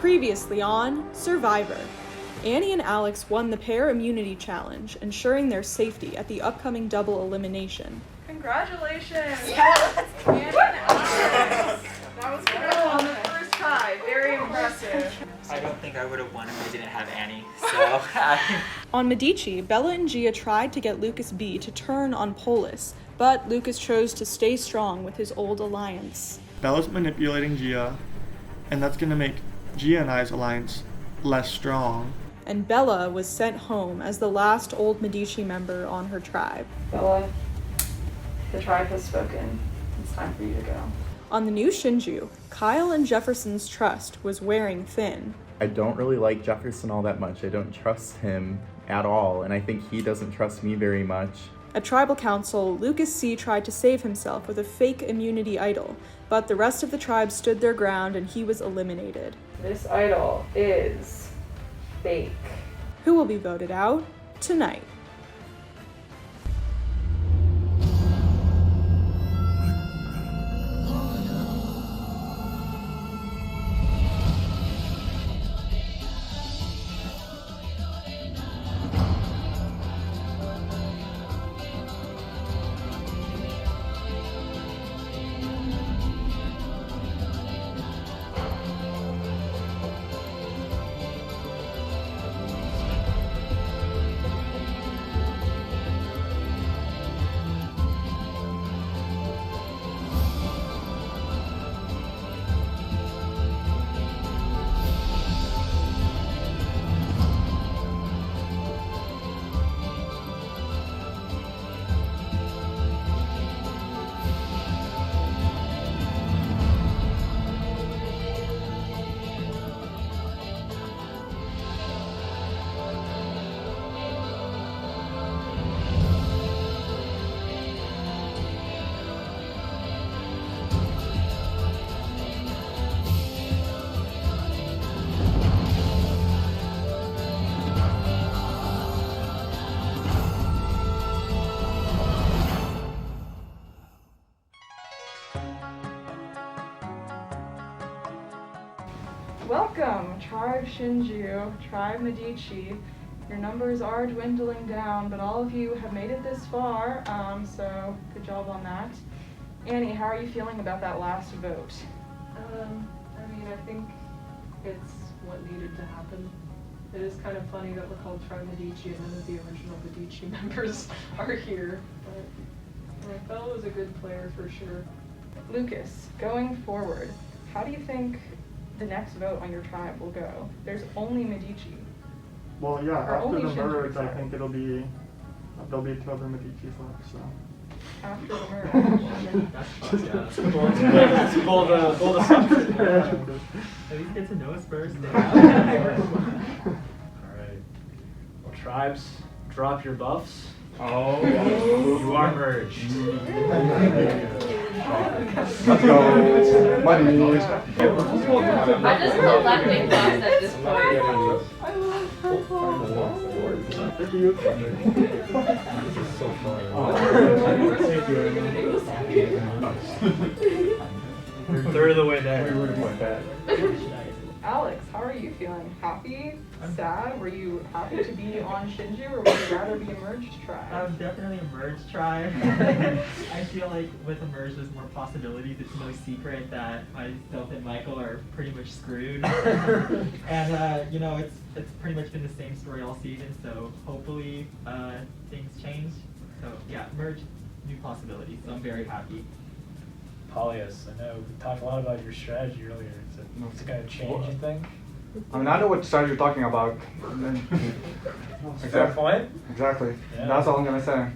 Previously on Survivor. Annie and Alex won the pair immunity challenge, ensuring their safety at the upcoming double elimination. Congratulations! Yes! Annie and Alex! That was good on the first try. Very impressive. I don't think I would have won if I didn't have Annie, so... On Medici, Bella and Gia tried to get Lucas B to turn on Polis, but Lucas chose to stay strong with his old alliance. Bella's manipulating Gia, and that's going to make Gia and I's alliance less strong. And Bella was sent home as the last old Medici member on her tribe. Bella, the tribe has spoken. It's time for you to go. On the new Shinju, Kyle and Jefferson's trust was wearing thin. I don't really like Jefferson all that much. I don't trust him at all, and I think he doesn't trust me very much. At tribal council, Lucas C tried to save himself with a fake immunity idol, but the rest of the tribe stood their ground and he was eliminated. This idol is fake. Who will be voted out tonight? Welcome, Tribe Shinju, Tribe Medici. Your numbers are dwindling down, but all of you have made it this far, so good job on that. Annie, how are you feeling about that last vote? I think it's what needed to happen. It is kind of funny that we're called Tribe Medici and none of the original Medici members are here, but Bella was a good player for sure. Lucas, going forward, how do you think the next vote on your tribe will go? There's only Medici. Well, yeah, Or after only the Shinju, merge, I sorry. think there'll be 2 other Medicis left, so. After the merge. Bold assumption. At least get to know us first. Alright. Well, tribes, drop your buffs. Oh, you are merged. Let's go, money. I'm just collecting bucks at this point. Thank you. This is so fun. Thank you. We're third of the way there. Alex, how are you feeling? Happy? Sad? Were you happy to be on Shinju, or would you rather be a merged tribe? I'm definitely a merge tribe. I feel like with a merge there's more possibilities. It's no secret that myself and Michael are pretty much screwed. And it's pretty much been the same story all season, so hopefully things change. So yeah, merge, new possibilities. So I'm very happy. Polyus, I know we talked a lot about your strategy earlier. Is it going to change, you think? I mean, I know what strategy you're talking about. Fair point. Exactly. Yeah. That's all I'm going to say.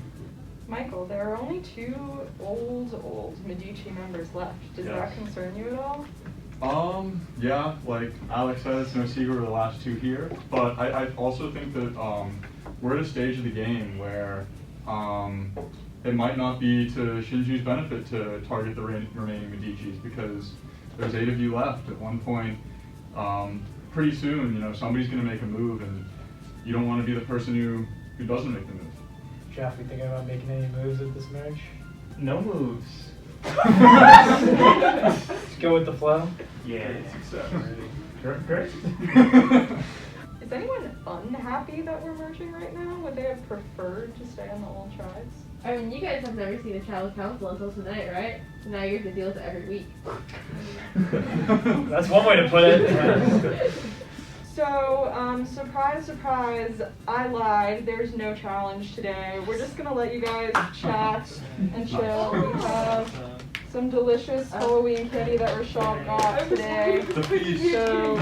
Michael, there are only 2 old Medici members left. Does that concern you at all? Yeah, like Alex said, it's no secret we're the last 2 here, but I also think that we're at a stage of the game where it might not be to Shinju's benefit to target the remaining Medicis, because there's 8 of you left. At one point, pretty soon, somebody's going to make a move, and you don't want to be the person who doesn't make the move. Jeff, you thinking about making any moves at this marriage? No moves. Just go with the flow? Yeah. Great. Is anyone unhappy that we're merging right now? Would they have preferred to stay on the old tribes? I mean, you guys have never seen a child council until tonight, right? So now you have to deal with it every week. That's one way to put it. So, surprise, surprise, I lied. There's no challenge today. We're just gonna let you guys chat and chill. We have some delicious Halloween candy that Rishabh got today. So,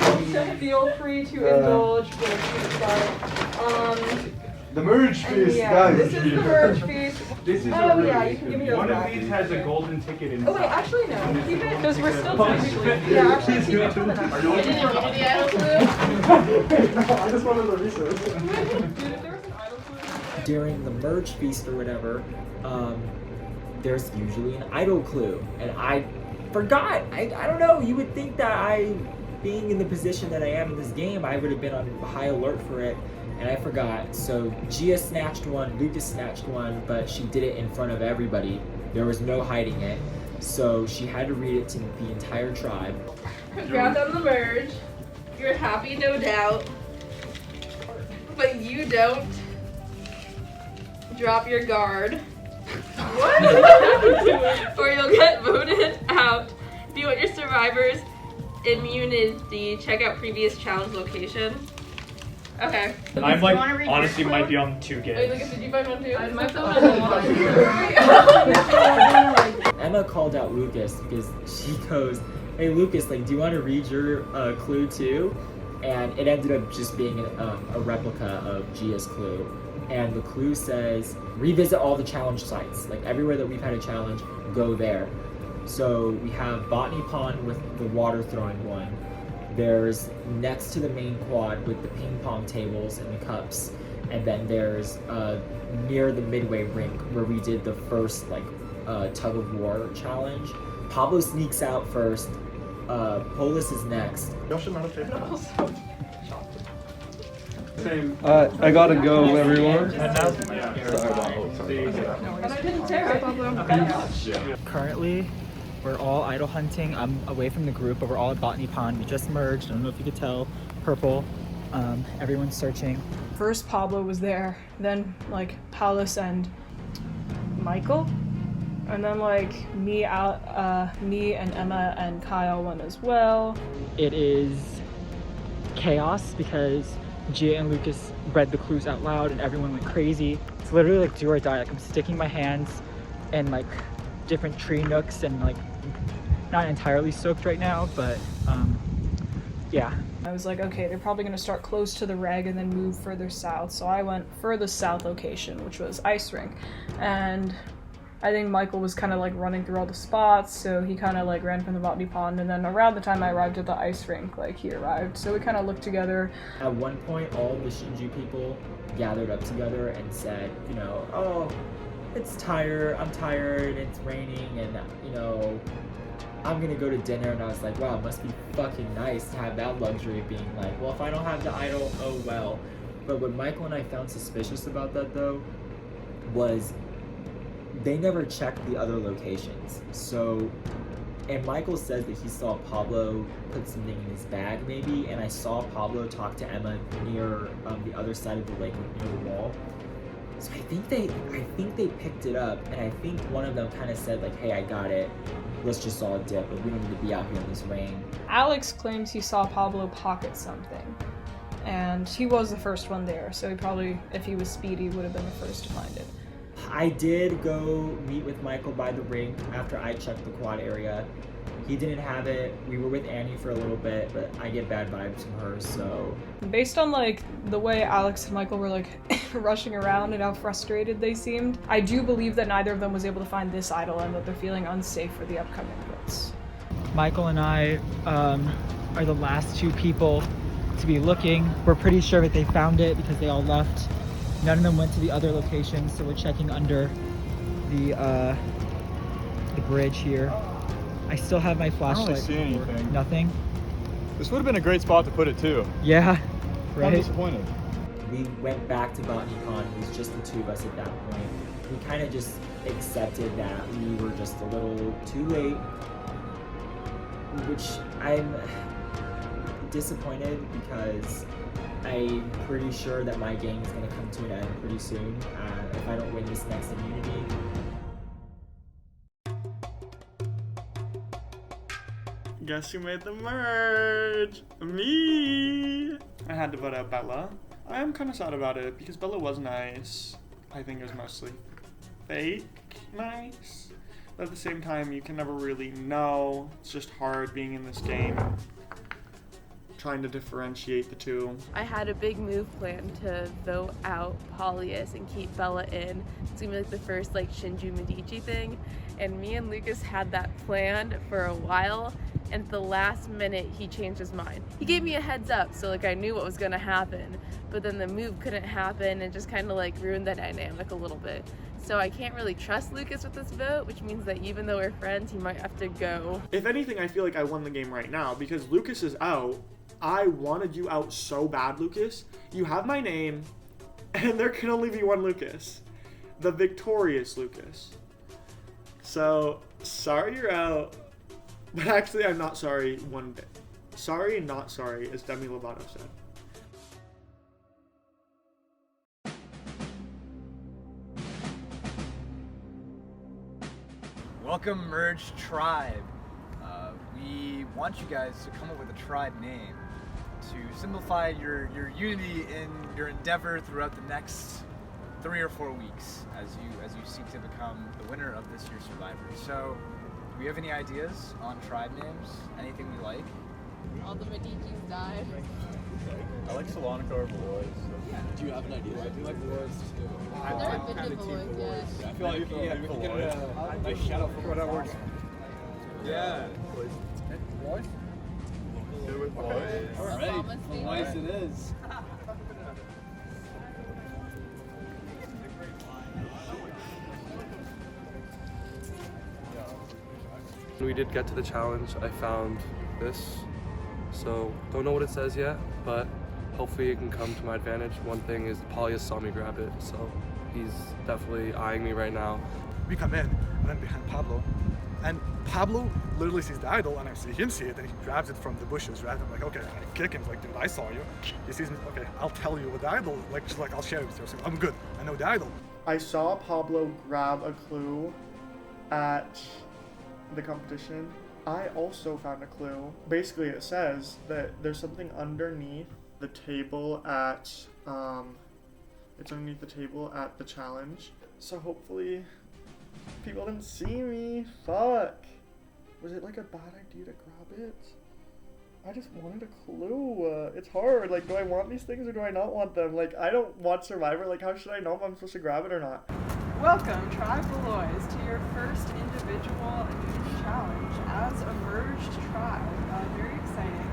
feel free to indulge for the sweet stuff. The merge feast, Yeah, guys. this is the merge feast. This is Oh yeah, you can give me those one back. of these has a golden ticket inside. Oh wait, actually no. Keep it because we're still technically. Yeah, actually keep it for the next one. You didn't immunity idol clue? I just wanted to research. Dude, if there was an idol clue. During the merge feast or whatever, there's usually an idol clue, and I forgot. I don't know. You would think that being in the position that I am in this game, I would have been on high alert for it, and I forgot. So Gia snatched one, Lucas snatched one, but she did it in front of everybody. There was no hiding it, so she had to read it to the entire tribe. Congrats on the merge. You're happy, no doubt. But you don't drop your guard. What? Or you'll get voted out. If you want your survivors immunity, check out previous challenge location. Okay. I'm like, honestly, might be on 2 gigs. Wait, Lucas, did you find one too? My phone is on. Emma called out Lucas because she goes, "Hey Lucas, like, do you want to read your clue too?" And it ended up just being a replica of Gia's clue. And the clue says, revisit all the challenge sites. Like everywhere that we've had a challenge, go there. So we have Botany Pond with the water throwing one. There's next to the main quad with the ping pong tables and the cups. And then there's near the midway rink where we did the first tug of war challenge. Pablo sneaks out first. Polis is next. Y'all should not have taken that. I gotta go, everyone. Currently, we're all idol hunting. I'm away from the group, but we're all at Botany Pond. We just merged. I don't know if you could tell. Purple. Everyone's searching. First Pablo was there, then Paulus and Michael, and then me and Emma and Kyle went as well. It is chaos because Gia and Lucas read the clues out loud and everyone went crazy. It's literally do or die. I'm sticking my hands in different tree nooks and not entirely soaked right now, but yeah. I was like, okay, they're probably gonna start close to the reg and then move further south. So I went furthest south location, which was Ice Rink. And I think Michael was kind of running through all the spots, so he kind of ran from the Botany Pond, and then around the time I arrived at the ice rink, he arrived. So we kind of looked together. At one point, all the Shinju people gathered up together and said, oh, I'm tired, it's raining, and I'm gonna go to dinner. And I was like, wow, it must be fucking nice to have that luxury of being well, if I don't have the idol, oh well. But what Michael and I found suspicious about that though was they never checked the other locations. So, and Michael says that he saw Pablo put something in his bag maybe, and I saw Pablo talk to Emma near the other side of the lake, near the wall. So I think they picked it up, and I think one of them kind of said hey, I got it. Let's just all dip, we don't need to be out here in this rain. Alex claims he saw Pablo pocket something, and he was the first one there, so he probably, if he was speedy, would have been the first to find it. I did go meet with Michael by the rink after I checked the quad area. He didn't have it. We were with Annie for a little bit, but I get bad vibes from her, so. Based on the way Alex and Michael were rushing around and how frustrated they seemed, I do believe that neither of them was able to find this idol and that they're feeling unsafe for the upcoming blitz. Michael and I are the last 2 people to be looking. We're pretty sure that they found it because they all left. None of them went to the other locations, so we're checking under the bridge here. I still have my flashlight. I don't really see anything. Nothing? This would have been a great spot to put it too. Yeah, right? I'm disappointed. We went back to Botany Pond. It was just the 2 of us at that point. We kind of just accepted that we were just a little too late, which disappointed because I'm pretty sure that my game is going to come to an end pretty soon if I don't win this next immunity. Guess who made the merge? Me! I had to vote out Bella. I am kind of sad about it because Bella was nice. I think it was mostly fake nice. But at the same time, you can never really know. It's just hard being in this game, trying to differentiate the two. I had a big move planned to vote out Paulius and keep Bella in. It's gonna be like the first like Shinju Medici thing. And me and Lucas had that planned for a while, and at the last minute he changed his mind. He gave me a heads up, so like I knew what was gonna happen, but then the move couldn't happen and just kind of like ruined the dynamic a little bit. So I can't really trust Lucas with this vote, which means that even though we're friends, he might have to go. If anything, I feel like I won the game right now because Lucas is out. I wanted you out so bad, Lucas. You have my name, and there can only be one Lucas. The victorious Lucas. So, sorry you're out. But actually, I'm not sorry one bit. Sorry, not sorry, as Demi Lovato said. Welcome, Merged Tribe. We want you guys to come up with a tribe name to simplify your unity in your endeavor throughout the next 3 or 4 weeks as you seek to become the winner of this year's Survivor. So, do we have any ideas on tribe names? Anything we like? All the Medicis died. I like Szymanek over Reyes. Do you have an idea? I do like Reyes too. I've been to Reyes, I feel like we can get a nice shout out from whatever works. Yeah. Reyes? Do it, boys. Alright, Reyes it is. When we did get to the challenge, I found this. So, don't know what it says yet, but hopefully it can come to my advantage. One thing is Paulius saw me grab it, so he's definitely eyeing me right now. We come in, and then behind Pablo, and Pablo literally sees the idol, and I see him see it, and he grabs it from the bushes, right? I'm like, okay, I kick him, like, dude, I saw you. He sees me, okay, I'll tell you what the idol, like, she's like, I'll share it with you. So I'm good, I know the idol. I saw Pablo grab a clue at the competition. I also found a clue. Basically, it says that there's something underneath the table at, it's underneath the table at the challenge. So hopefully, people didn't see me. Fuck. Was it like a bad idea to grab it? I just wanted a clue. It's hard. Like, do I want these things or do I not want them? Like, I don't want Survivor. Like, how should I know if I'm supposed to grab it or not? Welcome, Tribe Belois, to your first individual immunity challenge as a merged tribe. Very exciting.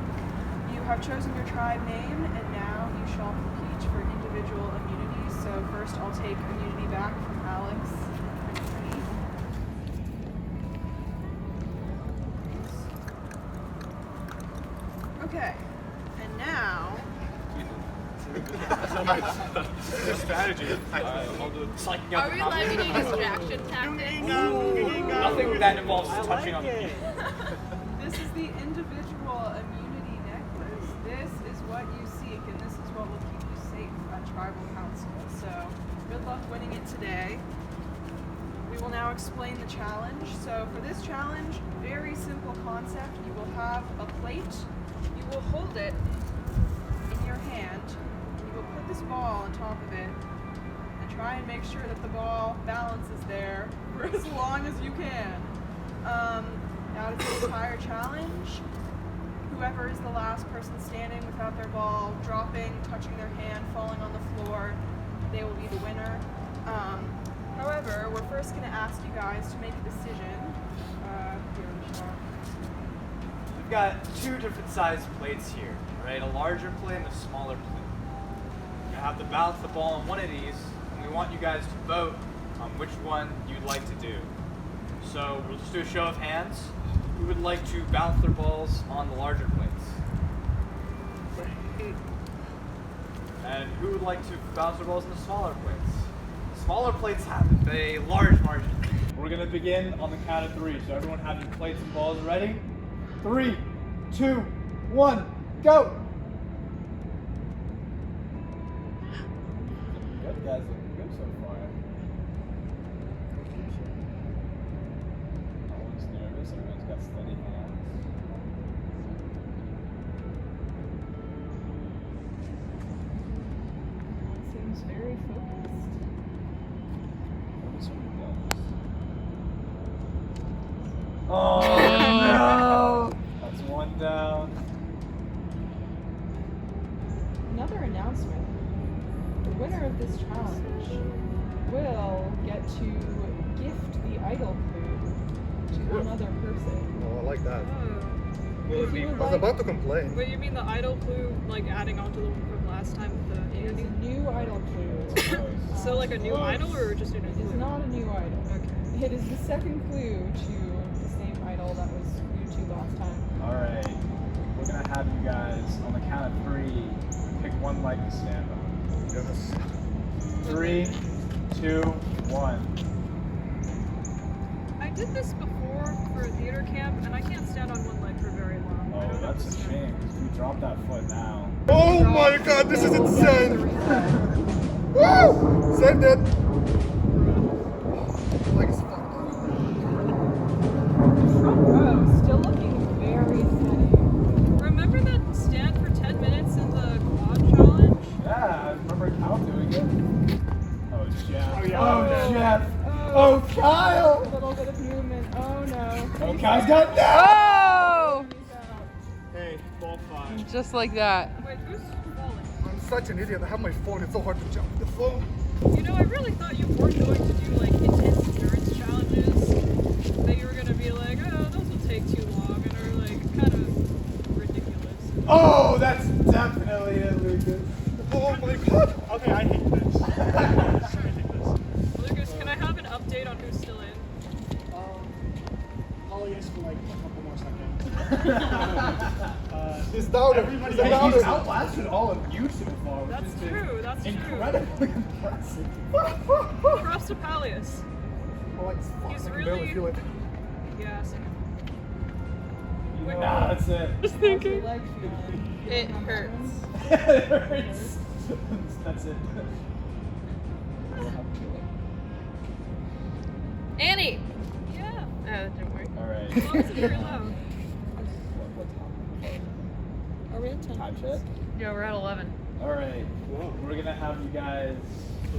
You have chosen your tribe name, and now you shall compete for individual immunity. So first, I'll take immunity back from Alex and Penny. Okay, and now. Good strategy. Are we live doing distraction tactics? Nothing that involves touching on the knee. This is the individual immunity necklace. This is what you seek, and this is what will keep you safe at Tribal Council. So, good luck winning it today. We will now explain the challenge. So, for this challenge, very simple concept. You will have a plate. You will hold it in your hand. You will put this ball on top of it and try and make sure that the ball balances there for as long as you can. Now to the entire challenge, whoever is the last person standing without their ball dropping, touching their hand, falling on the floor, they will be the winner. However, we're first going to ask you guys to make a decision. Here, Rishabh. We've got 2 different sized plates here, right? A larger plate and a smaller plate. You have to balance the ball on one of these, and we want you guys to vote on which one you'd like to do. So we'll just do a show of hands. Who would like to balance their balls on the larger plates? And who would like to balance their balls on the smaller plates? The smaller plates have a large margin. We're gonna begin on the count of 3. So everyone have your plates and balls ready. 3, 2, 1. Go! Good guys looking good so far. No one's nervous, everyone's got steady hands. Seems very focused. Focus on your guns. Oh, no! That's one down. Another announcement. The winner of this challenge will get to gift the idol clue to another person. Oh, I like that. If you would I was like, about to complain. Wait, you mean the idol clue, like adding on to the one from last time with the it is a new idol clue. So like a new idol or just a new It is clue? not a new idol. Okay. It is the second clue to the same idol that was clue 2 last time. Alright. We're gonna have you guys on the count of 3 pick one leg to stand on. Yes. 3, 2, 1. I did this before for a theater camp, and I can't stand on one leg for very long. Oh, that's a shame, because if you drop that foot now. Oh my god, this is insane! Woo! Saved it! Like it's fucked up. Front row, still looking very steady. Remember that stand for 10 minutes in the quad challenge? Yeah, I remember Cal doing it. Oh, Jeff. Oh, yeah. Oh, Jeff. Oh, Oh, Kyle. a little bit of movement. Oh no. Oh, Kyle's got Oh! Hey, ball 5. Just like that. Wait, who's falling? I'm such an idiot. I have my phone. It's so hard to jump the phone. You know, I really thought you weren't going to do like intense endurance challenges. That you were going to be like, oh, those will take too long and are like kind of ridiculous. Oh, that's definitely it, Lucas. Oh my god. Okay, I hate this. I hate this. Lucas, can I have an update on who's still in? Callie is for like a couple more seconds. He's down. Everybody- He's He's down. outlasted all of you so far, which That's has been true, that's true. incredibly impressive. Props to Pallius. Oh, it's fuck. He's I can really- barely feel it. Yeah, same. Nah, that's it. Just How's your leg feeling? It hurts. It hurts. That's it. Annie! Yeah. Oh, don't worry. Alright. As long as it's very loud. Are we at 10? Time check? Yeah, we're at 11. Alright. We're gonna have you guys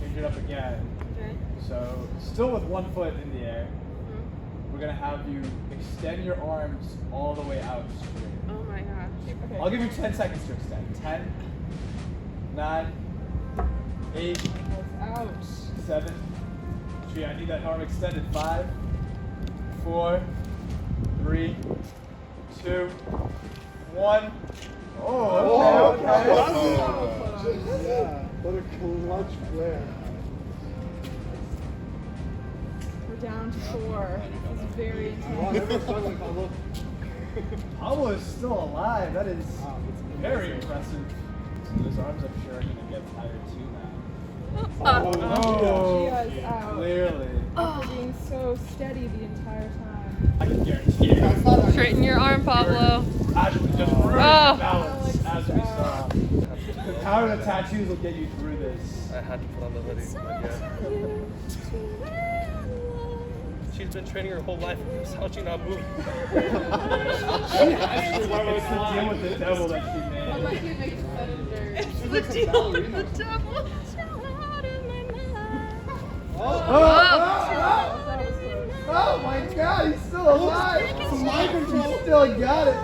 change it up again. Okay. So, still with one foot in the air, we're gonna have you extend your arms all the way out straight. Oh my gosh. Okay. I'll give you 10 seconds to extend. 10, 9, 8, Ouch. 7. Gee, I need that arm extended. 5, 4, 3, 2, 1. Oh, okay, okay. Yeah. What a clutch flare. We're down to 4. This is very Wow, intense. everyone's struggling, Pablo. Pablo is still alive. That is very impressive. So those arms, I'm sure, are going to get tired too now. She is out. Clearly. After being so steady the entire time. I can guarantee you. Straighten your arm, Pablo. Ashley just ruined Oh. balance, as we saw. The power of the tattoos will get you through this. I had to put on the hoodie. She's been training her whole life. How's she not moving? It's to deal with the devil that she made. It's the deal with the devil. Oh my god, he's still alive! He's still got it!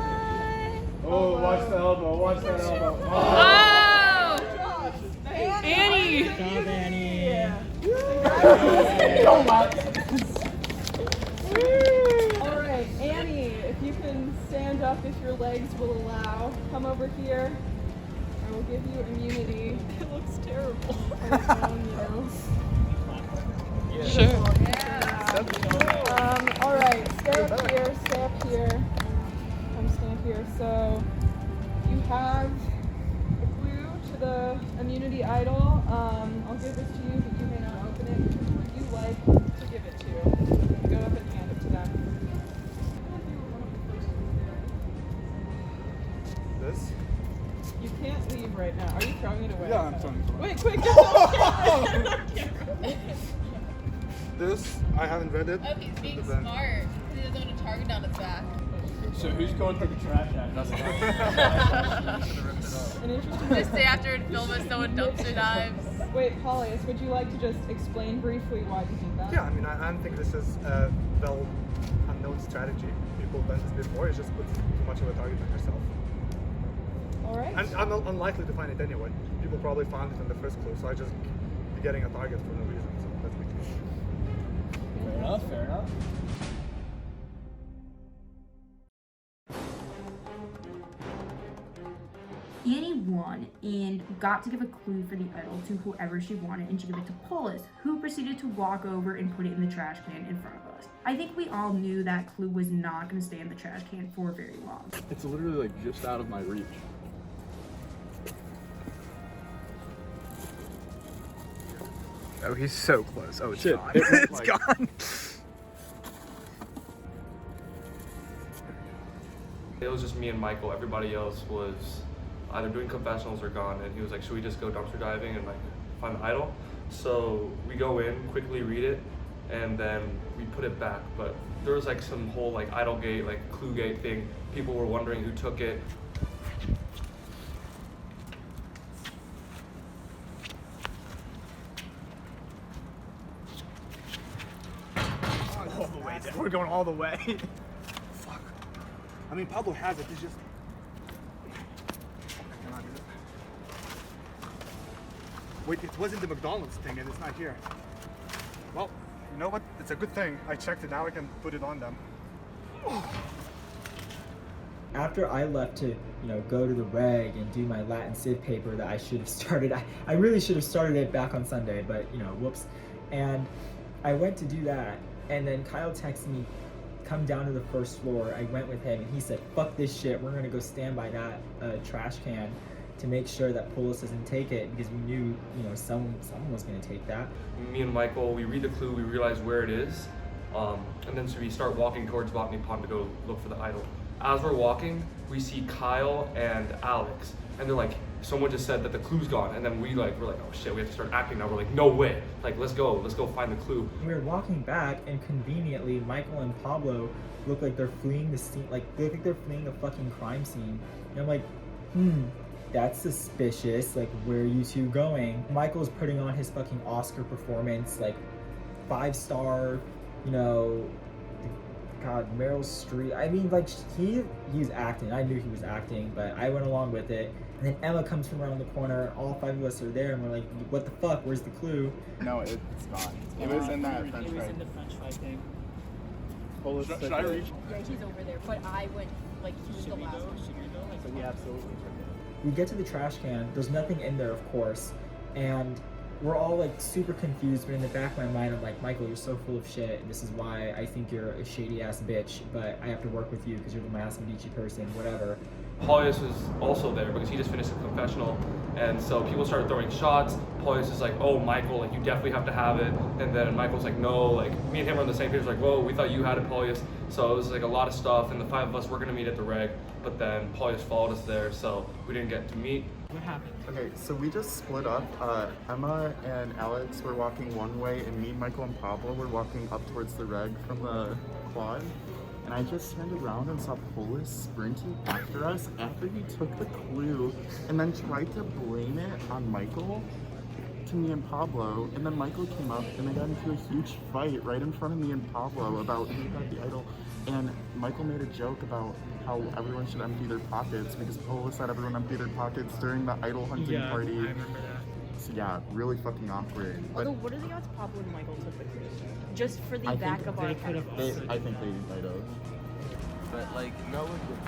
Oh, watch the elbow, watch that elbow. Oh! Annie! Good job, Annie. Alright, Annie, if you can stand up if your legs will allow, come over here. I will give you immunity. It looks terrible. Sure. Alright, stay up here, stay up here. Come stand here. So, you have a clue to the immunity idol. I'll give this to you, but you may not open it. Who would you like to give it to? Go up and hand it to them. This? You can't leave right now. Are you throwing it away? Yeah, I'm throwing it away. Wait, quick, just This, I haven't read it. Oh, he's being smart. He doesn't want a target on his back. So who's going through the trash after? Just stay after and film us throwing dumpster dives. Wait, Paulius, would you like to just explain briefly why you think that? Yeah, I mean, I don't think this is a well-unknown strategy. People have done this before. It's just puts too much of a target on yourself. All right. And I'm unlikely to find it anyway. People probably found it in the first clue, so I just be getting a target for no reason. So that's the case. Fair enough, fair enough. Annie won and got to give a clue for the idol to whoever she wanted, and she gave it to Paulus, who proceeded to walk over and put it in the trash can in front of us. I think we all knew that clue was not going to stay in the trash can for very long. It's literally like just out of my reach. Oh, he's so close. Oh, it's Shit, gone. it looked It's like- gone. It was just me and Michael. Everybody else was either doing confessionals or gone, and he was like, should we just go dumpster diving and like find the idol? So we go in, quickly read it, and then we put it back. But there was like some whole like idol gate, like clue gate thing. People were wondering who took it. All the way down. We're going all the way. Fuck. I mean, Pablo has it. He's just. I cannot do it. Wait, it wasn't the McDonald's thing, and it's not here. Well, you know what? It's a good thing. I checked it. Now I can put it on them. After I left to, go to the reg and do my Latin Civ paper that I should have started, I really should have started it back on Sunday, but whoops. And I went to do that, and then Kyle texted me, come down to the first floor. I went with him, and he said, fuck this shit, we're gonna go stand by that trash can to make sure that Polis doesn't take it, because we knew, someone was gonna take that. Me and Michael, we read the clue, we realize where it is, and then so we start walking towards Botany Pond to go look for the idol. As we're walking, we see Kyle and Alex, and they're like, someone just said that the clue's gone, and then we're like, oh shit, we have to start acting now. We're like, no way, like let's go find the clue. We were walking back, and conveniently, Michael and Pablo look like they're fleeing the scene, like they think they're fleeing a fucking crime scene. And I'm like, that's suspicious, like where are you two going? Michael's putting on his fucking Oscar performance, like 5-star, God, Meryl Streep. I mean, like, he's acting. I knew he was acting, but I went along with it. And then Emma comes from around the corner. All 5 of us are there, and we're like, what the fuck? Where's the clue? No, it's not. It was in that French It was fry. in the French fry thing. Should I reach? Yeah, he's over there, but I went, like, he was the last one. So we absolutely took it. We get to the trash can. There's nothing in there, of course. And we're all like super confused, but in the back of my mind, I'm like, Michael, you're so full of shit. This is why I think you're a shady ass bitch, but I have to work with you because you're the Mass Medici person, whatever. Paulius was also there because he just finished a confessional, and so people started throwing shots. Paulius is like, oh, Michael, like you definitely have to have it, and then Michael's like, no, like me and him are on the same page, like, whoa, we thought you had it, Paulius. So it was like a lot of stuff, and the 5 of us were gonna meet at the reg, but then Paulius followed us there, so we didn't get to meet. What happened? Okay, so we just split up. Emma and Alex were walking one way, and me, Michael, and Pablo were walking up towards the reg from the quad. And I just turned around and saw Polis sprinting after us after he took the clue, and then tried to blame it on Michael to me and Pablo. And then Michael came up, and they got into a huge fight right in front of me and Pablo about who got the idol. And Michael made a joke about how everyone should empty their pockets because Polis had everyone empty their pockets during the idol hunting party. I remember that. So yeah, really fucking awkward. But Although, what are the odds Pablo and Michael took the clue? Just for the I back think of our I head. think they might have. But like, no one would.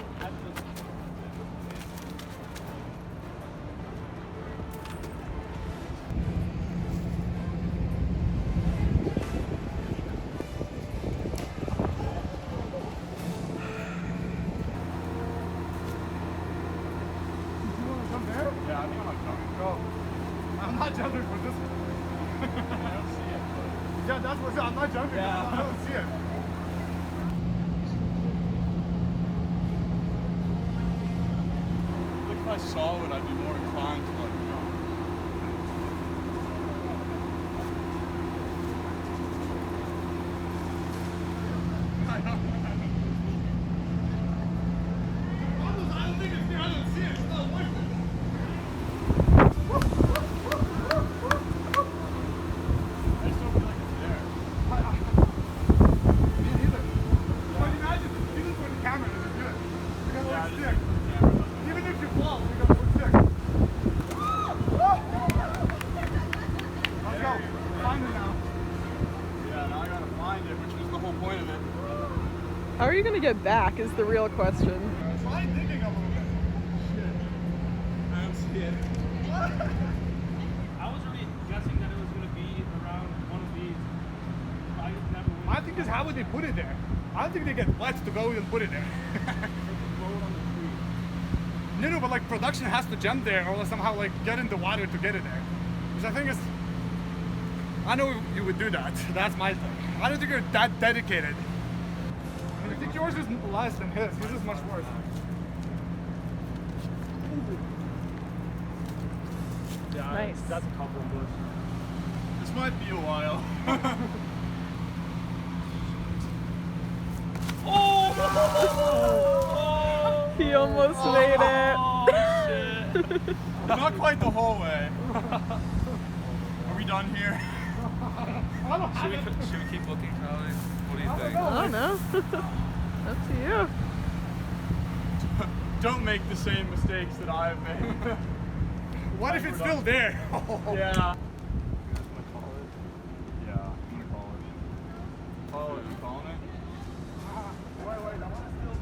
I'm not jumping for this one. I don't see it. Yeah, that's what I'm not jumping. Yeah. I don't see it. Look I saw it, I'd be more inclined to like go. I don't think it's there. I don't see it. It's not worth it. I just don't feel like it's there. Me neither. But imagine, even for the camera, it's good. You gotta look sick. Even if you fall, you gotta look sick. Let's go. Find it now. Yeah, now I gotta find it, which was the whole point of it. How are you gonna get back is the real question. Try digging a little bit. Shit. I don't see it. I was really guessing that it was going to be around one of these. I never would. I think that's how would they put it there. I don't think they get wet to go and put it there. No, but like production has to jump there or somehow like get in the water to get it there. Which I think is, I know you would do that. That's my thing. I don't think you're that dedicated. I mean, I think yours is less than his. His is much worse. Yeah, Nice. That's a couple of bush. This might be a while. He almost made it. Shit. Not quite the whole way. Are we done here? Should we keep looking, Callie? What do you think? I don't know. Up to you. Don't make the same mistakes that I've made. What if it's still there? Yeah. You guys wanna call it? Yeah, I'm gonna call it. Call it. You calling it? Wait, I want to still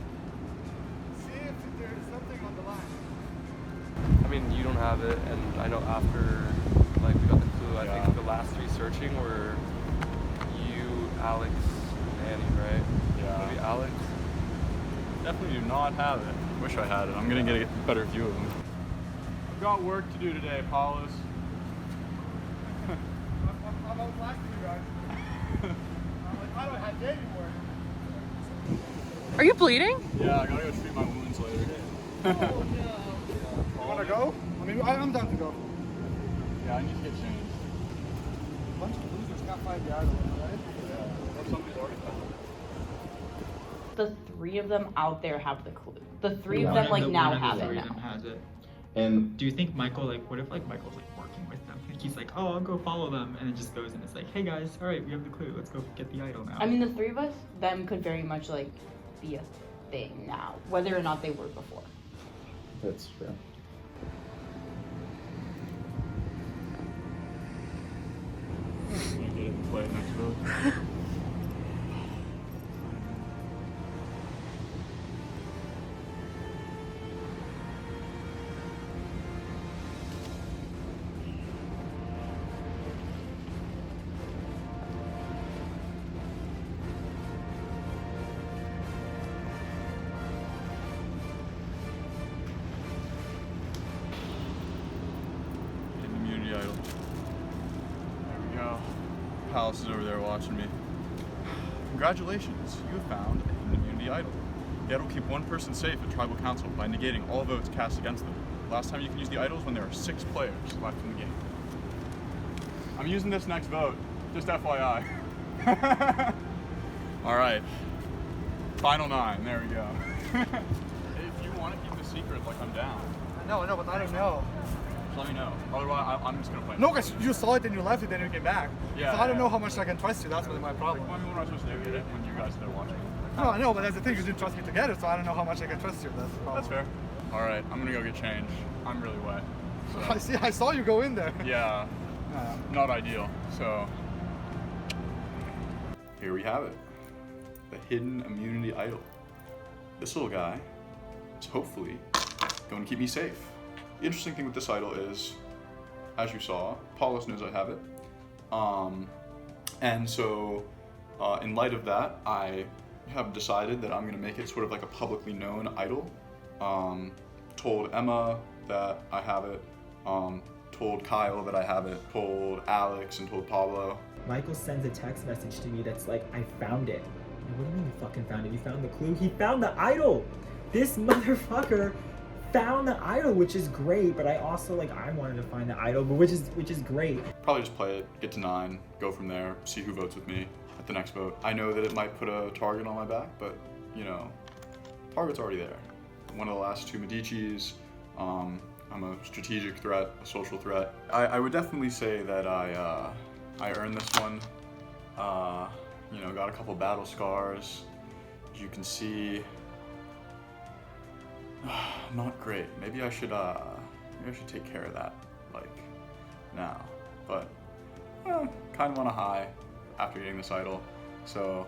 see if there's something on the line. I mean, you don't have it, and I know after like we got the clue, I think the last three searching were you, Alex, and Annie, right? Yeah. Maybe Alex. Definitely do not have it. Wish I had it. I'm gonna get a better view of them. I've got work to do today, Paulus. I'm outlasting you guys. I don't have day anymore. Are you bleeding? Yeah, I gotta go treat my wounds later. You wanna go? I mean, I'm down to go. Yeah, I need to get changed. A bunch of losers got 5 yards, right? Yeah. Or somebody's already found it. The three of them out there have the clue. The three of them like now have it now. Has it. And do you think Michael, like, what if like Michael's like working with them? Like he's like, oh, I'll go follow them, and it just goes and it's like, hey guys, all right, we have the clue. Let's go get the idol now. I mean, the three of us, them could very much like be a thing now, whether or not they were before. That's true. Can I get it and play it next vote? Immunity idol. There we go. Palace is over there watching me. Congratulations, you have found an immunity idol. The idol will keep one person safe at tribal council by negating all votes cast against them. Last time you can use the idols when there are 6 players left in the game. I'm using this next vote, just FYI. Alright. Final 9, there we go. If you want to keep the secret, like I'm down. No, but I don't know. Just let me know. Otherwise, I'm just gonna play. No, because you saw it and you left it and you came back. Yeah, So I don't yeah. know how much I can trust you. That's really my problem. Like, what am I supposed to do? Get it when you guys are watching? No, I know, but that's the thing. You didn't trust me to get it, so I don't know how much I can trust you. That's the problem. That's fair. All right, I'm gonna go get changed. I'm really wet. So. I saw you go in there. Yeah. Not ideal. So here we have it. The hidden immunity idol. This little guy is hopefully going to keep me safe. The interesting thing with this idol is, as you saw, Paulus knows I have it. And so in light of that, I have decided that I'm going to make it sort of like a publicly known idol. Told Emma that I have it, told Kyle that I have it, told Alex and told Pablo. Michael sends a text message to me that's like, I found it. And what do you mean you fucking found it? You found the clue? He found the idol! This motherfucker found the idol, which is great, but I also like I wanted to find the idol, but which is great. Probably just play it, get to 9, go from there, see who votes with me at the next vote. I know that it might put a target on my back, but you know, target's already there. One of the last 2 Medicis. I'm a strategic threat, a social threat. I would definitely say that I earned this one. You know, got a couple battle scars. As you can see, not great. Maybe I should take care of that, like, now. But kind of on a high after getting this idol. So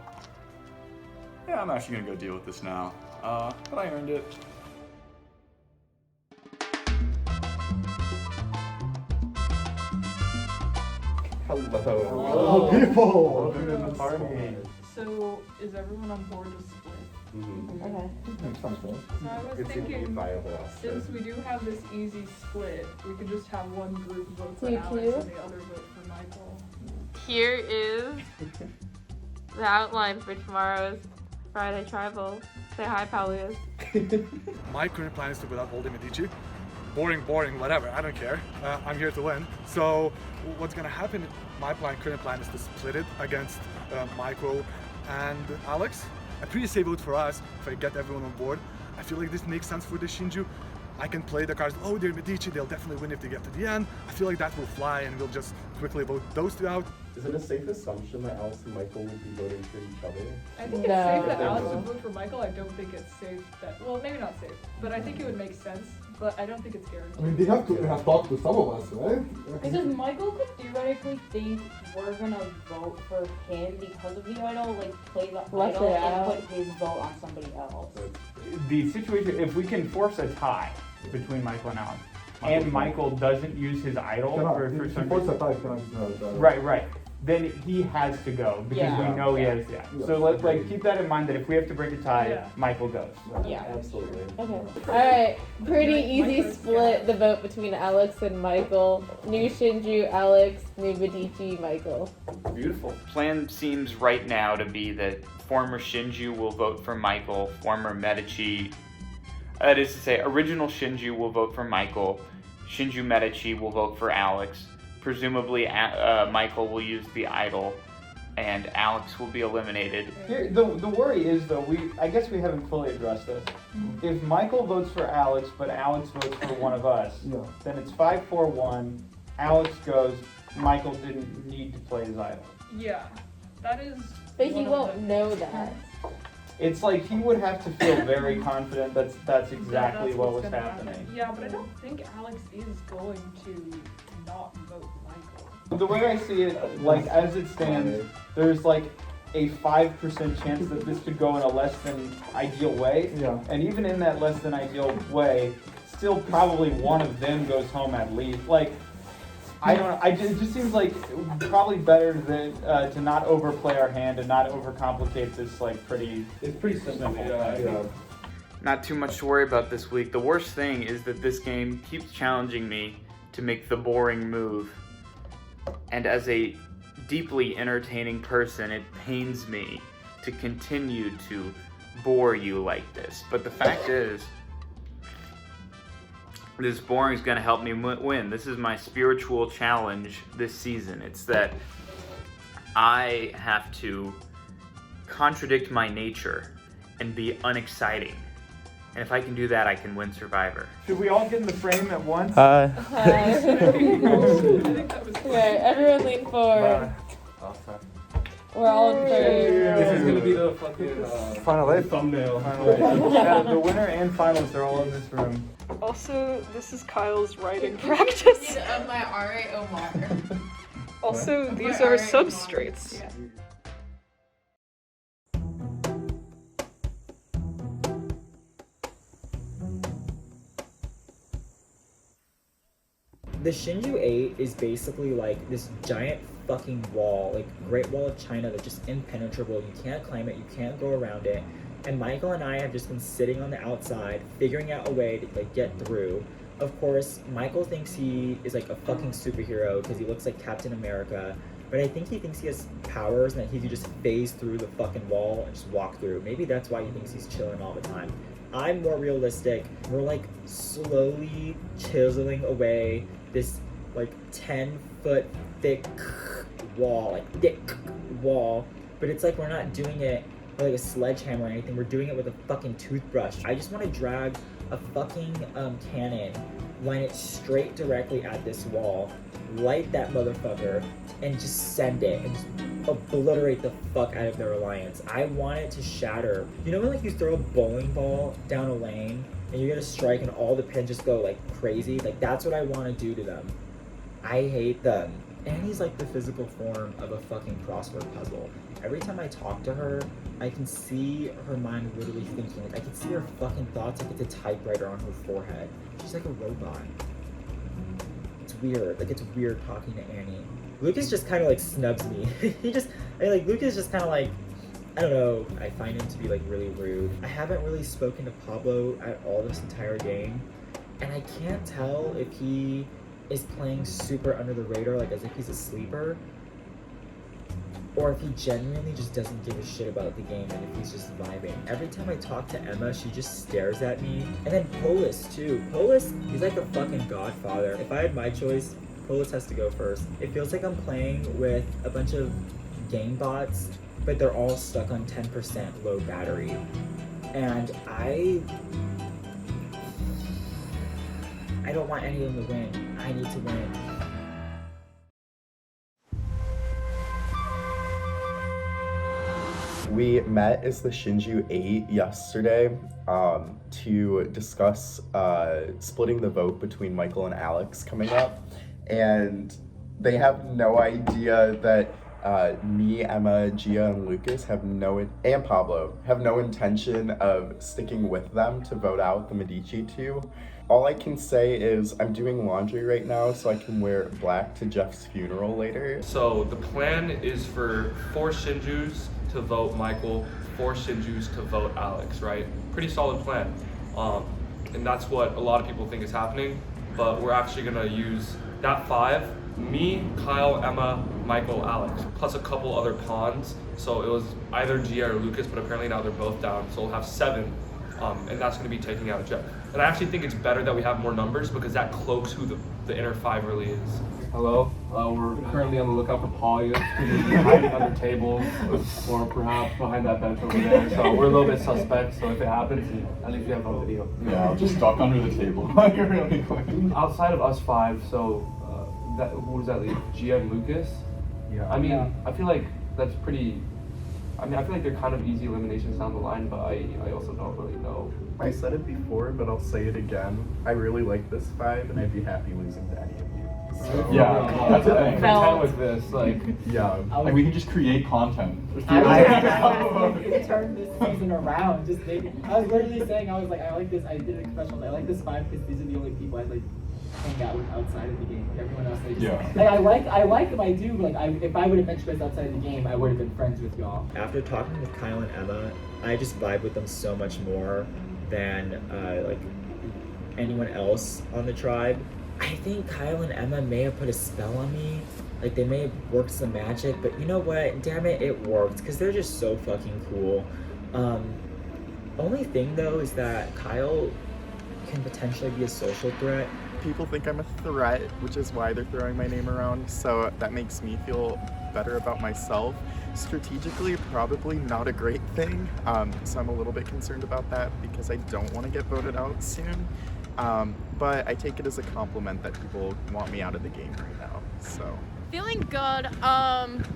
yeah, I'm actually gonna go deal with this now. But I earned it. Hello, people! Welcome to the party. So, is everyone on board to split? Okay. So I was thinking, since we do have this easy split, we could just have one group vote for Alex and the other vote for Michael. Here is the outline for tomorrow's Friday Tribal. Say hi, Paulius. My current plan is to put out all the Medici. Boring, whatever, I don't care. I'm here to win. So what's gonna happen, my current plan is to split it against Michael and Alex. A pretty safe vote for us if I get everyone on board. I feel like this makes sense for the Shinju. I can play the cards, oh, they're Medici, they'll definitely win if they get to the end. I feel like that will fly and we'll just quickly vote those 2 out. Is it a safe assumption that Alex and Michael would be voting for each other? I think it's safe that Alex would vote for Michael. I don't think it's safe that, well, maybe not safe, but I think it would make sense. But I don't think it's guaranteed. I mean, they have to have talked to some of us, right? Because Michael could theoretically think we're gonna vote for him because of the idol, like play the idol and put his vote on somebody else. The situation, if we can force a tie between Michael and Alex, and Michael doesn't use his idol for some reason. Right. Then he has to go because we know he has. So let's keep that in mind that if we have to break a tie, Michael goes. Yeah, absolutely. Okay. All right. Pretty easy split the vote between Alex and Michael. New Shinju, Alex. New Medici, Michael. Beautiful. Plan seems right now to be that former Shinju will vote for Michael. Former Medici, that is to say, original Shinju will vote for Michael. Shinju Medici will vote for Alex. Presumably, Michael will use the idol, and Alex will be eliminated. Here, the worry is, though, I guess we haven't fully addressed this. If Michael votes for Alex, but Alex votes for one of us, then it's 5-4-1. Alex goes. Michael didn't need to play his idol. Yeah, that is. But he won't know that. It's like he would have to feel very confident that's exactly what was happening. Yeah, but I don't think Alex is going to not vote Michael. The way I see it, like as it stands, there's like a 5% chance that this could go in a less than ideal way. Yeah. And even in that less than ideal way, still probably one of them goes home at least. Like, I don't know. It just seems like probably better to not overplay our hand and not overcomplicate this. It's pretty simple. Yeah. Not too much to worry about this week. The worst thing is that this game keeps challenging me to make the boring move. And as a deeply entertaining person, it pains me to continue to bore you like this. But the fact is, this boring is going to help me win. This is my spiritual challenge this season. It's that I have to contradict my nature and be unexciting. And if I can do that, I can win Survivor. Should we all get in the frame at once? Okay, everyone lean forward. We're all in frame. This is going to be the fucking final thumbnail. Yeah, the winner and finalists are all in this room. Also, this is Kyle's writing practice. Of my R.A. Omar. Also, these are substrates. Yeah. The Shinju 8 is basically like this giant fucking wall, like Great Wall of China that's just impenetrable. You can't climb it, you can't go around it. And Michael and I have just been sitting on the outside, figuring out a way to like get through. Of course, Michael thinks he is like a fucking superhero because he looks like Captain America. But I think he thinks he has powers and that he can just phase through the fucking wall and just walk through. Maybe that's why he thinks he's chilling all the time. I'm more realistic. We're like slowly chiseling away this like 10-foot thick wall, like thick wall, but it's like we're not doing it with like a sledgehammer or anything. We're doing it with a fucking toothbrush. I just want to drag a fucking cannon, line it straight directly at this wall, light that motherfucker, and just send it and just obliterate the fuck out of their alliance. I want it to shatter. You know when like you throw a bowling ball down a lane and you get a strike and all the pins just go like crazy? Like that's what I want to do to them. I hate them. Annie's like the physical form of a fucking crossword puzzle. Every time I talk to her, I can see her mind literally thinking. Like I can see her fucking thoughts like it's a typewriter on her forehead. She's like a robot. It's weird. Like it's weird talking to Annie. Lucas just kind of like snubs me. Lucas just kind of like, I don't know, I find him to be like really rude. I haven't really spoken to Pablo at all this entire game, and I can't tell if he is playing super under the radar, like as if he's a sleeper, or if he genuinely just doesn't give a shit about the game and if he's just vibing. Every time I talk to Emma, she just stares at me. And then Polis too. Polis, he's like a fucking godfather. If I had my choice, Polis has to go first. It feels like I'm playing with a bunch of game bots, but they're all stuck on 10% low battery. And I don't want any of them to win. I need to win. We met as the Shinju 8 yesterday to discuss splitting the vote between Michael and Alex coming up. And they have no idea that me, Emma, Gia, and Lucas and Pablo have no intention of sticking with them to vote out the Medici 2. All I can say is I'm doing laundry right now so I can wear black to Jeff's funeral later. So the plan is for 4 Shinjus to vote Michael, 4 Shinjus to vote Alex, right? Pretty solid plan. And that's what a lot of people think is happening, but we're actually gonna use that 5, me, Kyle, Emma, Michael, Alex, plus a couple other pawns. So it was either Gia or Lucas, but apparently now they're both down. So we'll have 7, and that's gonna be taking out Jeff. And I actually think it's better that we have more numbers because that cloaks who the inner 5 really is. Hello, we're currently on the lookout for Paulius, hiding under tables, or perhaps behind that bench over there. So we're a little bit suspect, so if it happens, at least we have no video. Yeah, I'll just duck under the table. Really quick. Outside of us 5, so who does that leave? Gia and Lucas? Yeah. I mean, I feel like that's pretty... I mean, I feel like they're kind of easy eliminations down the line, but I also don't really know. I said it before, but I'll say it again. I really like this 5, and I'd be happy losing to any of you. So. Yeah, that's the thing. Content with this, like... Yeah, like we can just create content. I turn this season around. I was literally saying, I was like, I like this. I did a confessional. I like this 5 because these are the only people I like hang out with outside of the game. Everyone else, I just, like, I like them. I do. Like, if I would have met you guys outside of the game, I would have been friends with y'all. After talking with Kyle and Emma, I just vibe with them so much more than like anyone else on the tribe. I think Kyle and Emma may have put a spell on me. Like, they may have worked some magic, but you know what? Damn it, it worked, because they're just so fucking cool. Only thing, though, is that Kyle can potentially be a social threat. People think I'm a threat, which is why they're throwing my name around, so that makes me feel better about myself. Strategically, probably not a great thing, so I'm a little bit concerned about that because I don't want to get voted out soon. But I take it as a compliment that people want me out of the game right now, so. Feeling good.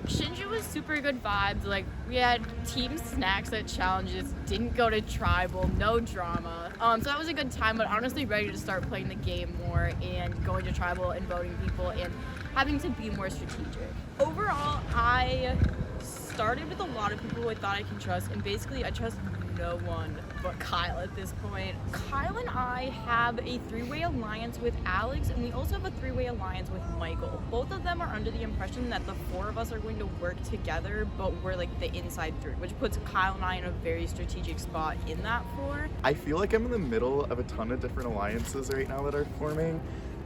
Shinju was super good vibes. Like, we had team snacks at challenges, didn't go to tribal, no drama. So that was a good time, but honestly ready to start playing the game more and going to tribal and voting people and having to be more strategic. Overall, I started with a lot of people I thought I can trust, and basically I trust no one but Kyle at this point. Kyle and I have a 3-way alliance with Alex, and we also have a 3-way alliance with Michael. Both of them are under the impression that the 4 of us are going to work together, but we're like the inside 3, which puts Kyle and I in a very strategic spot in that 4. I feel like I'm in the middle of a ton of different alliances right now that are forming.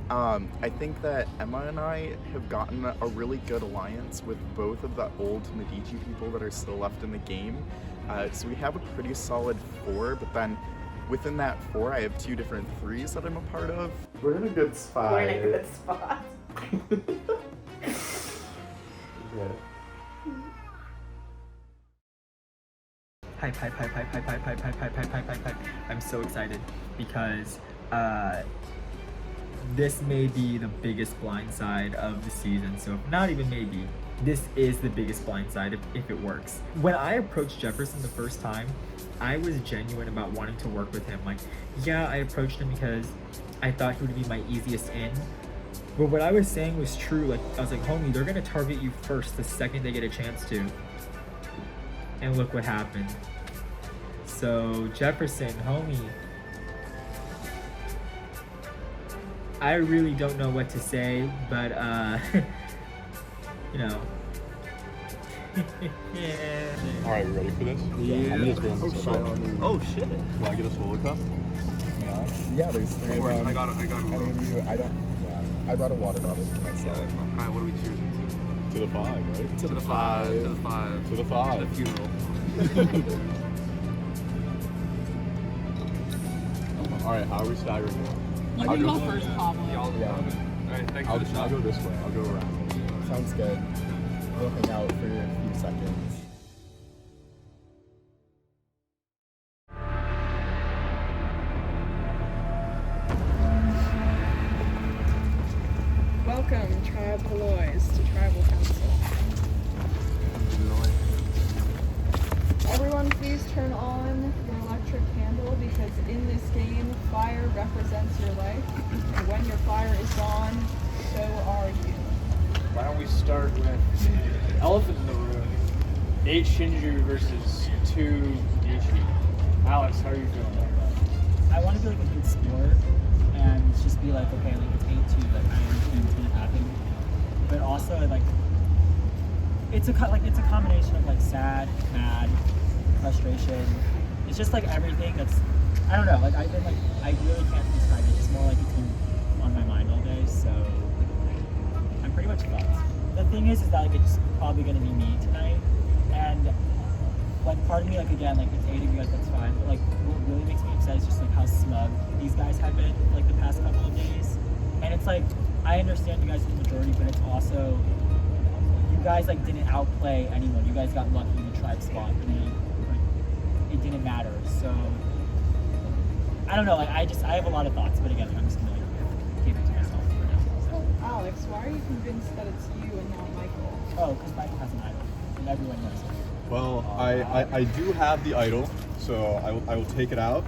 I think that Emma and I have gotten a really good alliance with both of the old Medici people that are still left in the game. So we have a pretty solid 4, but then within that 4, I have 2 different 3s that I'm a part of. We're in a good spot. We're in a good spot. Yeah. Hype. I'm so excited because this may be the biggest blindside of the season. So not even maybe, this is the biggest blindside if it works. When I approached Jefferson the first time, I was genuine about wanting to work with him. Like, yeah, I approached him because I thought he would be my easiest in. But what I was saying was true. Like, I was like, homie, they're gonna target you first the second they get a chance to. And look what happened. So Jefferson, homie, I really don't know what to say, but you know. Yeah. All right, we ready for this? Yeah. I'm just going this way. Oh shit. Will I get a solo cup? Yeah, there's 3 of them. I got it. I don't. Yeah, I brought a water bottle for myself. All right, what are we choosing To the 5, right? to? To the 5. To the 5. To the 5. To the funeral. All right, how are we staggering it? You I'll can go go first, probably. All right, thanks for the shot. I'll go this way. I'll go around. Sounds good. We'll hang out for a few seconds. Welcome, Tribe Palois, to Tribal Council. Everyone please turn on your electric candle because in this game, fire represents your life. And when your fire is gone, so are you. Why don't we start with the elephant in the room? 8 Shinju versus 2 Ichi. Alex, how are you feeling about that? I want to be like a good sport and just be like, okay, like it's 8-2, like I understand what's gonna happen. But also like it's a combination of like sad, mad, frustration. It's just like everything that's, I don't know, like I really can't describe it. It's just more like it's been on my mind all day, so I'm pretty much fucked. The thing is that like it's probably gonna be me tonight, and like part of me, like again, like it's 8 of you guys, that's fine, but like what really makes me upset is just like how smug these guys have been like the past couple of days. And it's like, I understand you guys are the majority, but it's also, you guys like didn't outplay anyone. You guys got lucky in the tribe spot, and it didn't matter. So I don't know, like I have a lot of thoughts, but again, I'm just gonna like keep it to myself for now. So, Alex, why are you convinced that it's you and not Michael? Oh, because Michael has an idol, and everyone knows it. Well, I do have the idol, so I will take it out.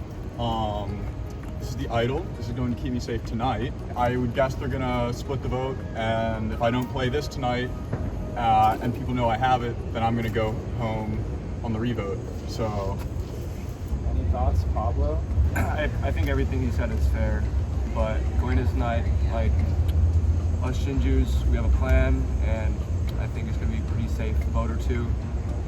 This is the idol. This is going to keep me safe tonight. I would guess they're gonna split the vote, and if I don't play this tonight, and people know I have it, then I'm gonna go home on the revote. So, Any thoughts, Pablo? I think everything he said is fair, but going to tonight, like us Shinjus, we have a plan, and I think it's gonna be a pretty safe vote or 2.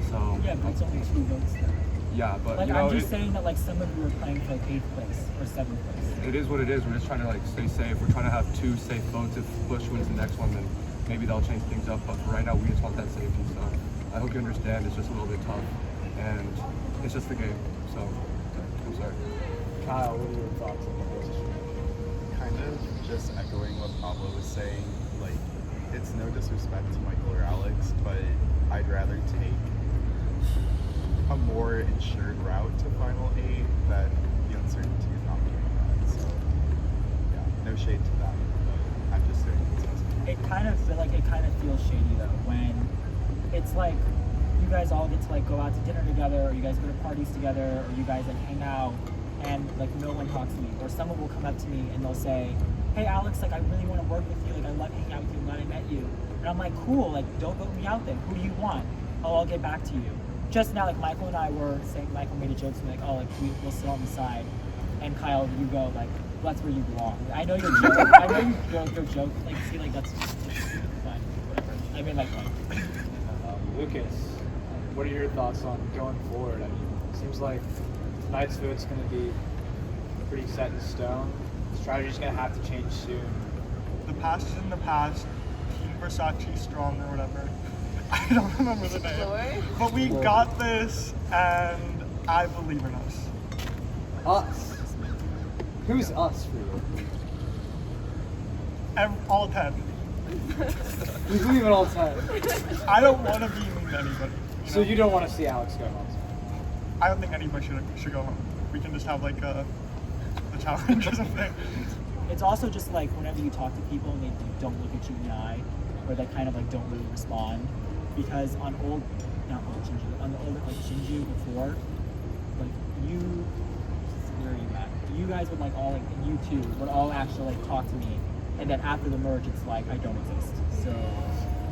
So Yeah, but it's only 2 votes there. yeah, but Like you know, I'm just saying that like some of you are playing for like 8th place or 7th place. it is what it is. We're just trying to like stay safe. We're trying to have 2 safe votes. If Bush wins the next one, then maybe they'll change things up. But for right now, we just want that safety. So I hope you understand. It's just a little bit tough, and it's just the game. So I'm sorry. Kyle, what are your thoughts on this? Kind of just echoing what Pablo was saying. Like, it's no disrespect to Michael or Alex, but I'd rather take a more insured route to Final 8 that the uncertainty is not being that. So, yeah, no shade to that, but I'm just saying It kind of feels shady though when it's like you guys all get to like go out to dinner together, or you guys go to parties together, or you guys like hang out, and like no one talks to me, or someone will come up to me and they'll say, "Hey Alex, like I really want to work with you. Like I love hanging out with you. I'm glad I met you." And I'm like, "Cool. Like don't vote me out then. Who do you want? Oh, I'll get back to you." Just now, like Michael and I were saying, Michael made a joke to me like, "Oh, like we'll sit on the side," and Kyle, you go like, well, "That's where you belong." I know you're joking. I know you're joking. Like, see, like that's fine. Whatever. I mean, like, fine. Lucas, what are your thoughts on going forward? I mean, it seems like tonight's vote's going to be pretty set in stone. The strategy's going to have to change soon. The past is in the past. Team Versace strong or whatever. I don't remember the name. But we got this, and I believe in us. Us? Who's us for you? All 10. You believe in all 10. I don't want to be mean to anybody. So you don't want to see Alex go home? I don't think anybody should go home. We can just have like a challenge or something. It's also just like whenever you talk to people and they don't look at you in the eye, or they kind of like don't really respond, because on the old like Shinju before, like where are you at? You guys would like all like, and you two would all actually like talk to me, and then after the merge, it's like I don't exist. So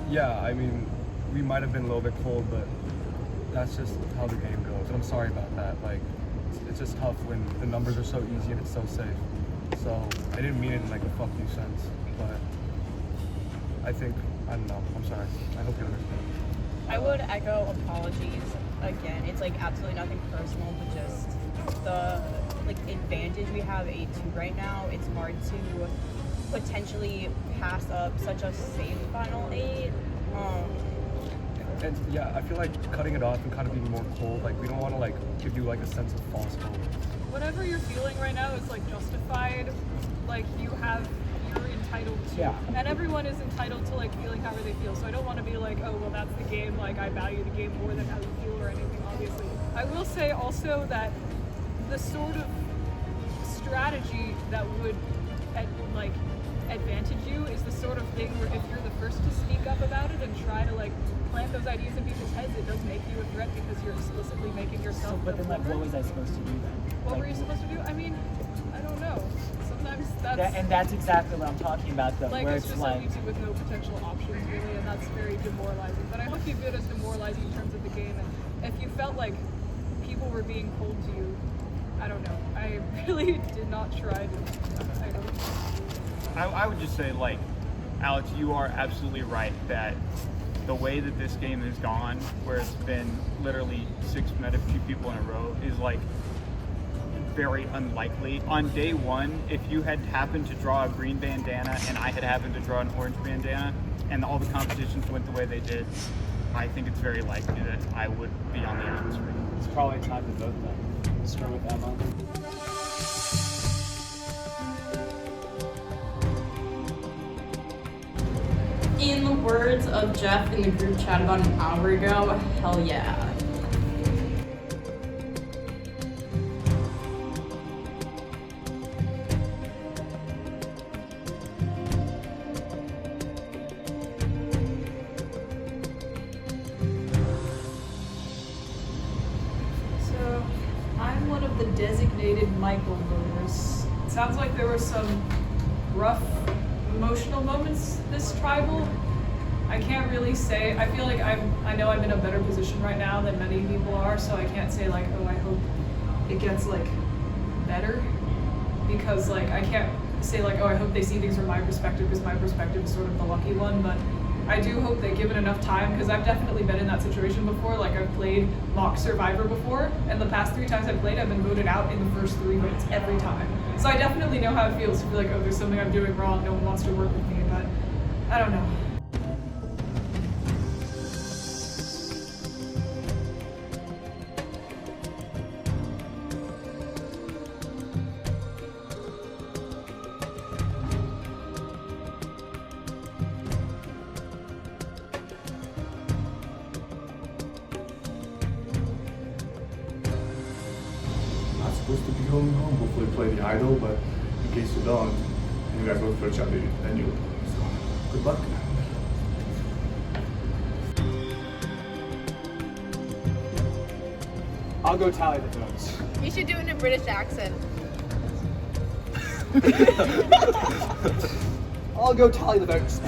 yeah, I mean, we might have been a little bit cold, but that's just how the game goes. And I'm sorry about that. Like, it's just tough when the numbers are so easy and it's so safe. So I didn't mean it in like a fuck you sense, but I think, I don't know, I'm sorry. I hope you understand. I would echo apologies again. It's like absolutely nothing personal, but just the like advantage we have 8-2 right now. It's hard to potentially pass up such a safe final 8. And yeah, I feel like cutting it off and kind of being more cold, like we don't want to like give you like a sense of false hope. Whatever you're feeling right now is like justified. Like you're entitled to. Yeah. And everyone is entitled to like feeling however they feel. So I don't want to be like, oh well, that's the game. Like I value the game more than how you feel or anything. Obviously, I will say also that the sort of strategy that would advantage you is the sort of thing where if you're the first to speak up about it and try to like plant those ideas in people's heads, it does make you a threat because you're explicitly making yourself. but then like what was I supposed to do then? What were you supposed to do? I mean, I don't know. Sometimes that's and that's exactly what I'm talking about though, like where it's it's just like leaves you with no potential options really, and that's very demoralizing. But I hope you view it as demoralizing in terms of the game, and if you felt like people were being cold to you, I don't know. I really did not try to. I would just say, like, Alex, you are absolutely right that the way that this game has gone, where it's been literally 6 Medici people in a row, is like very unlikely. On day 1, if you had happened to draw a green bandana and I had happened to draw an orange bandana, and all the competitions went the way they did, I think it's very likely that I would be on the entrance screen. It's probably time to vote then. Let's start with Emma. In the words of Jeff in the group chat about an hour ago, hell yeah. So, I'm one of the designated Michael voters. It sounds like there were some rough emotional moments this tribal. I can't really say. I feel like I know I'm in a better position right now than many people are, so I can't say like, oh, I hope it gets like better, because like I can't say like, oh, I hope they see things from my perspective, because my perspective is sort of the lucky one. But I do hope that given enough time, because I've definitely been in that situation before. Like I've played mock Survivor before, and the past 3 times I've played, I've been voted out in the first 3 votes every time. So I definitely know how it feels to feel like, oh, there's something I'm doing wrong, no one wants to work with me, but I don't know. Supposed to be going home, hopefully play the idol, but in case you don't, and you guys vote for each other, then you. So, good luck. I'll go tally the votes. You should do it in a British accent. I'll go tally the votes.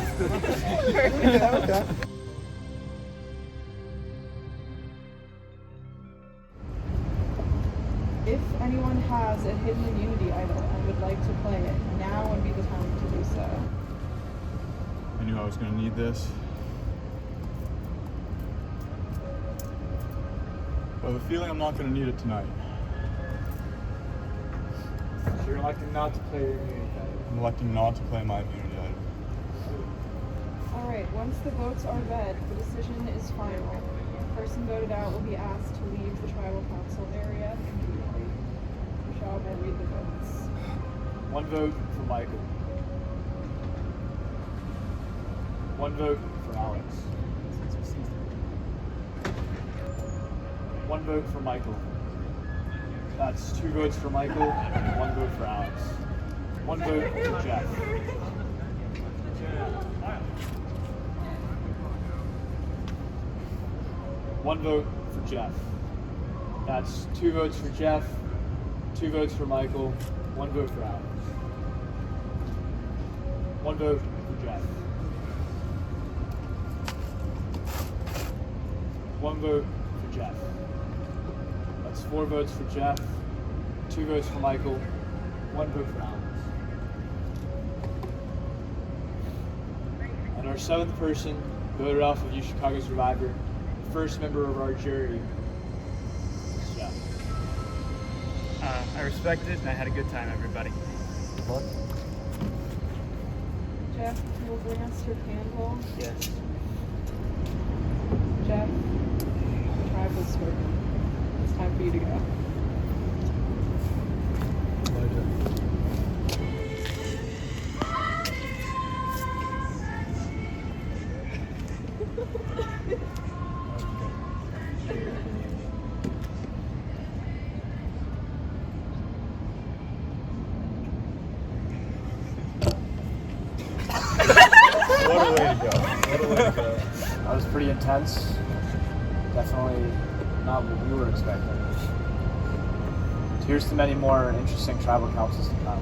Okay. If anyone has a hidden immunity idol and would like to play it, now would be the time to do so. I knew I was going to need this. But I have a feeling I'm not going to need it tonight. So you're electing not to play your immunity idol. I'm electing not to play my immunity idol. Alright, once the votes are read, the decision is final. The person voted out will be asked to leave the tribal council area immediately. Rishabh will read the votes. 1 vote for Michael. 1 vote for Alex. 1 vote for Michael. That's 2 votes for Michael, 1 vote for Alex. 1 vote for Jeff. 1 vote for Jeff. That's 2 votes for Jeff, 2 votes for Michael, 1 vote for Alex. 1 vote for Jeff. 1 vote for Jeff. That's 4 votes for Jeff, 2 votes for Michael, 1 vote for Alex. And our 7th person voted off of Chicago Survivor, the first member of our jury, is Jeff. I respect it and I had a good time, everybody. Jeff, you'll bring us your candle. Yes. Jeff, tribe was spoken. It's time for you to go. What a way to go. What a way to go. That was pretty intense. Definitely not what we were expecting. Here's to many more interesting tribal councils to come.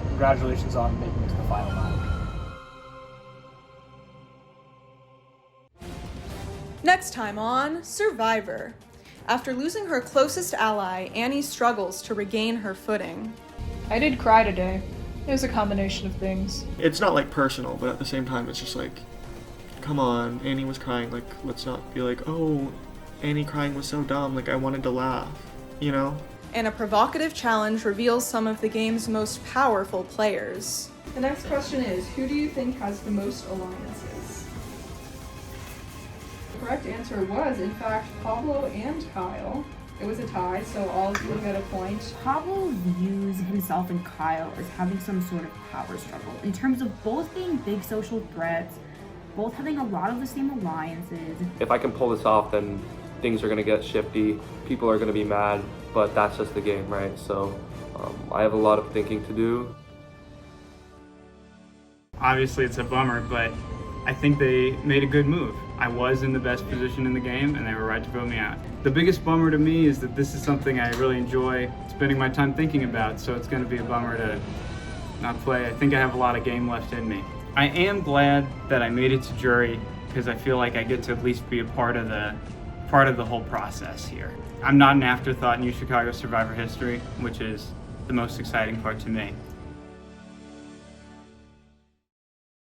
Congratulations on making it to the final 9. Next time on Survivor. After losing her closest ally, Annie struggles to regain her footing. I did cry today. It was a combination of things. It's not like personal, but at the same time it's just like, come on, Annie was crying, like let's not be like, oh, Annie crying was so dumb, like I wanted to laugh, you know? And a provocative challenge reveals some of the game's most powerful players. The next question is, who do you think has the most alliances? The correct answer was, in fact, Pablo and Kyle. It was a tie, so all of you will get a point. Pablo views himself and Kyle as having some sort of power struggle in terms of both being big social threats, both having a lot of the same alliances. If I can pull this off, then things are going to get shifty. People are going to be mad, but that's just the game, right? So I have a lot of thinking to do. Obviously it's a bummer, but I think they made a good move. I was in the best position in the game and they were right to vote me out. The biggest bummer to me is that this is something I really enjoy spending my time thinking about, so it's going to be a bummer to not play. I think I have a lot of game left in me. I am glad that I made it to jury because I feel like I get to at least be a part of the whole process here. I'm not an afterthought in Chicago Survivor history, which is the most exciting part to me.